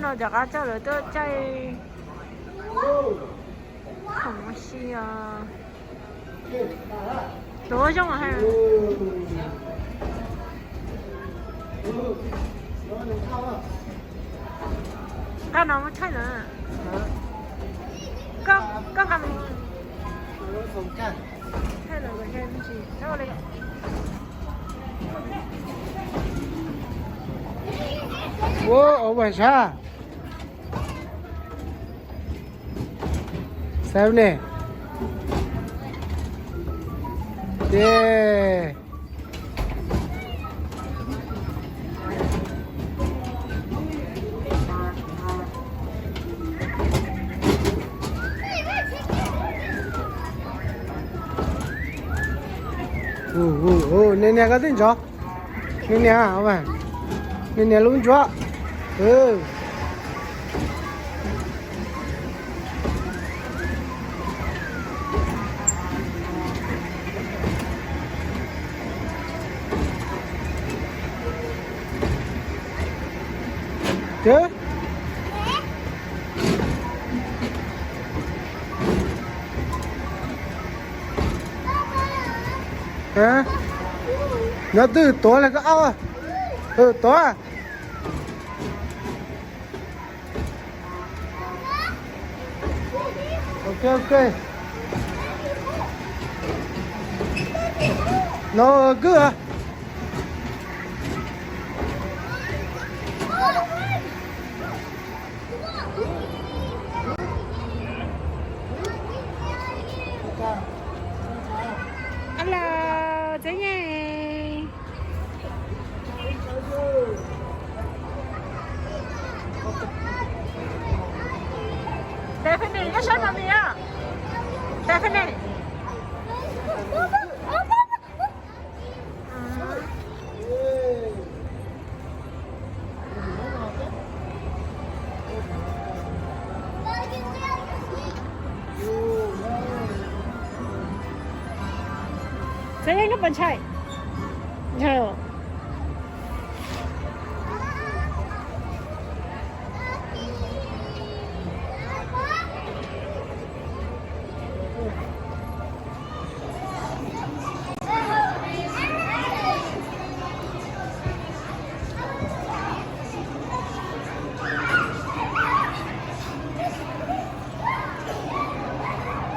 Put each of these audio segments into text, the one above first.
nó giờ cá cho rồi tôi chơi không xí à đổ trong mà hay cái nó mới chơi nữa có cầm chơi rồi cái gì sao đây Wow, ở ngoài xa. Xem nè. Yeah. Nè cái tên chó. Nè hả bạn? Nè luôn chó. Ừ. Chứ? Hả? Nó từ tối là có áo à? Ừ, tối à? Ok. Nó cứ à? Hello, thế nhé. Stephanie, cái sớm làm gì á? Stephanie. Saya ingat pencai. Jauh.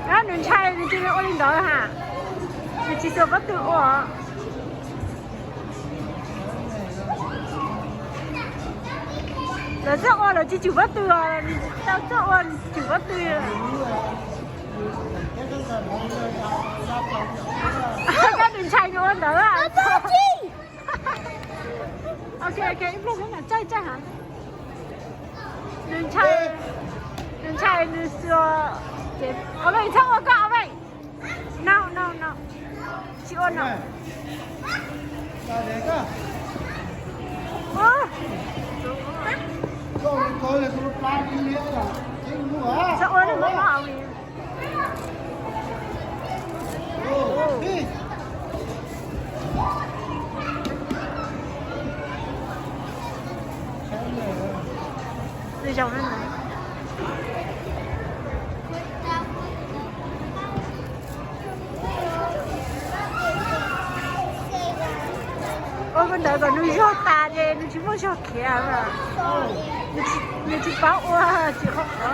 Đó, đừng chai đi chơi ô linh đó hả? Chị sợ bất tử của là sợ ô là chị chủ bất tử à tao sợ ô chủ bất tử các đừng chạy nữa đó à ok im lặng là chạy hả đừng chạy đừng sợ có vậy sao mà cọ vậy no chị ôn nào sao ôn được mất màu gì từ dòng lên này ôi bên đấy còn nuôi rau ta đây nuôi chúng nó rau kia mà nuôi chỉ bảo ua chỉ không có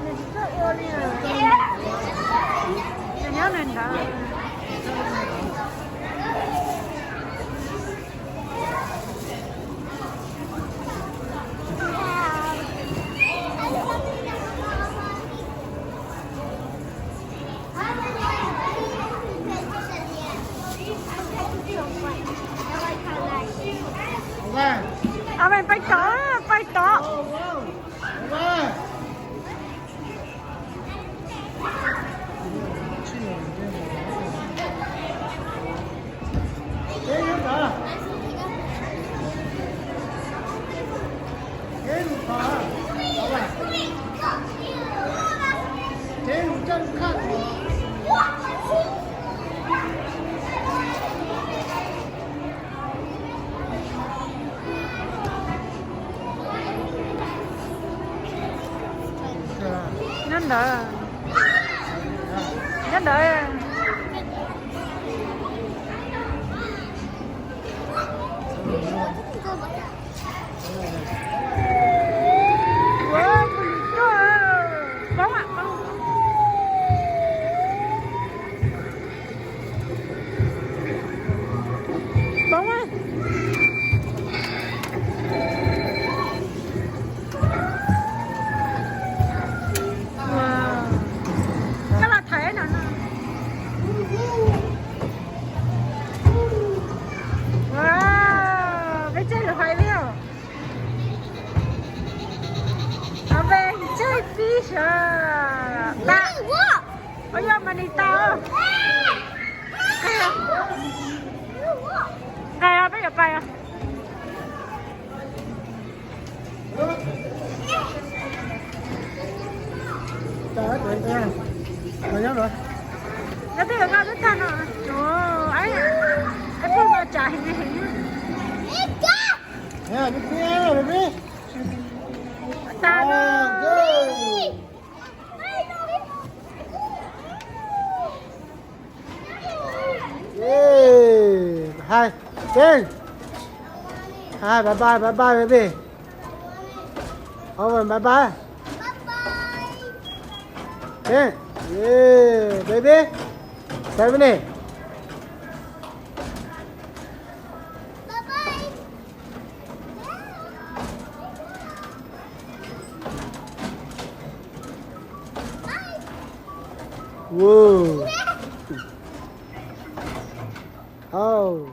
nuôi chỉ có ua đi rồi nhớ lên đó à mình bay to Nhanh đợi. Nhanh đợi. Wow, bóng ạ, bóng. Bóng ơi. Wow. Cái là thể nào nè. Wow, biết chơi được phải biết không? Ở bên chơi fish à. Ta. Bây giờ mà đi tao. Kaya bây giờ bay à? Trời ơi, tụi em rồi nhớ rồi. Nó bây giờ cao rất thân rồi. Ồ, ấy à. Cái phun vào trả hình này hình. Yeah, good girl, baby. Ta Oh, nó. good. Yeah. Hi. Ken. Hi, bye bye, baby. Owen, bye bye. Ken. Yeah, baby. 70. Whoa. Oh.